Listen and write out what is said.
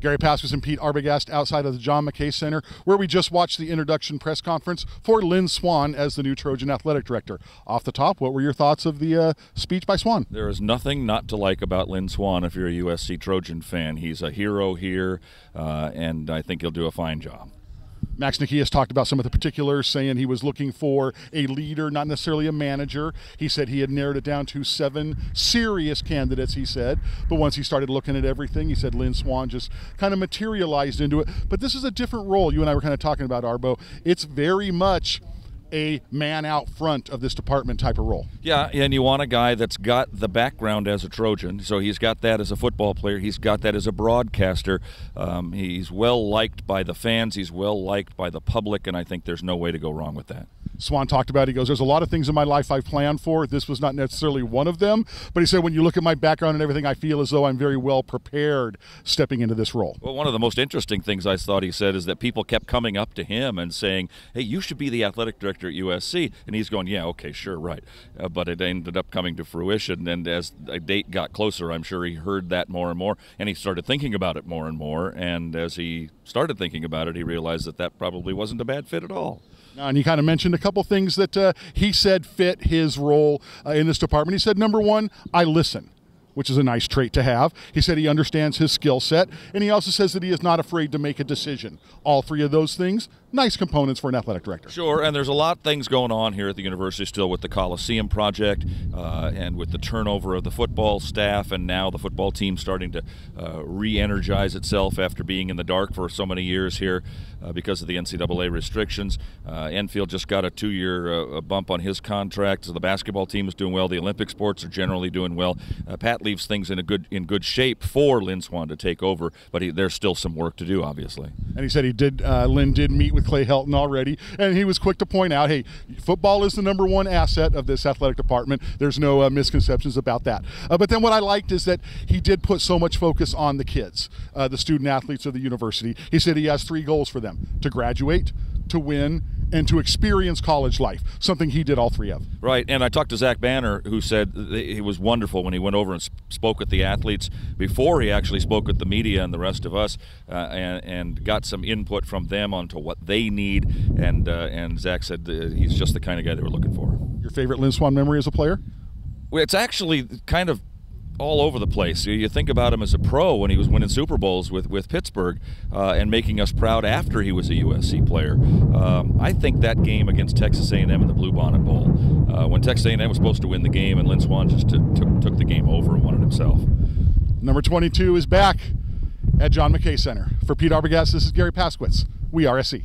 Gary Pasquez and Pete Arbogast outside of the John McKay Center, where we just watched the introduction press conference for Lynn Swann as the new Trojan Athletic Director. Off the top, what were your thoughts of the speech by Swann? There is nothing not to like about Lynn Swann if you're a USC Trojan fan. He's a hero here, and I think he'll do a fine job. Max Nikias talked about some of the particulars, saying he was looking for a leader, not necessarily a manager. He said he had narrowed it down to 7 serious candidates, he said. But once he started looking at everything, he said Lynn Swann just kind of materialized into it. But this is a different role. You and I were kind of talking about, Arbo. It's very much a man out front of this department type of role. Yeah, and you want a guy that's got the background as a Trojan. So he's got that as a football player. He's got that as a broadcaster. He's well liked by the fans. He's well liked by the public, and I think there's no way to go wrong with that. Swann talked about, he goes, there's a lot of things in my life I've planned for. This was not necessarily one of them. But he said, when you look at my background and everything, I feel as though I'm very well prepared stepping into this role. Well, one of the most interesting things I thought he said is that people kept coming up to him and saying, hey, you should be the athletic director at USC. And he's going, yeah, okay, sure, right. But it ended up coming to fruition. And as a date got closer, I'm sure he heard that more and more. And he started thinking about it more and more. And as he started thinking about it, he realized that that probably wasn't a bad fit at all. And he kind of mentioned a couple things that he said fit his role in this department. He said, number one, I listen, which is a nice trait to have. He said he understands his skill set, and he also says that he is not afraid to make a decision. All 3 of those things, nice components for an athletic director. Sure, and there's a lot of things going on here at the university still with the Coliseum project and with the turnover of the football staff, and now the football team starting to re-energize itself after being in the dark for so many years here because of the NCAA restrictions. Enfield just got a 2-year bump on his contract, so the basketball team is doing well. The Olympic sports are generally doing well. Pat leaves things in good shape for Lynn Swann to take over, but there's still some work to do, obviously. And he said Lynn did meet with Clay Helton already, and he was quick to point out, hey, football is the number 1 asset of this athletic department. There's no misconceptions about that. But then what I liked is that he did put so much focus on the kids, the student athletes of the university. He said he has 3 goals for them: to graduate, to win, and to experience college life, something he did all 3 of. Right, and I talked to Zach Banner, who said it was wonderful when he went over and spoke with the athletes before he actually spoke with the media and the rest of us and got some input from them onto what they need, and Zach said he's just the kind of guy they were looking for. Your favorite Lynn Swann memory as a player? Well, it's actually kind of all over the place. You think about him as a pro when he was winning Super Bowls with Pittsburgh and making us proud after he was a USC player. I think that game against Texas A&M in the Bluebonnet Bowl, when Texas A&M was supposed to win the game and Lynn Swann just took the game over and won it himself. Number 22 is back at John McKay Center. For Pete Arbogast, this is Gary Pasquez. We are SC.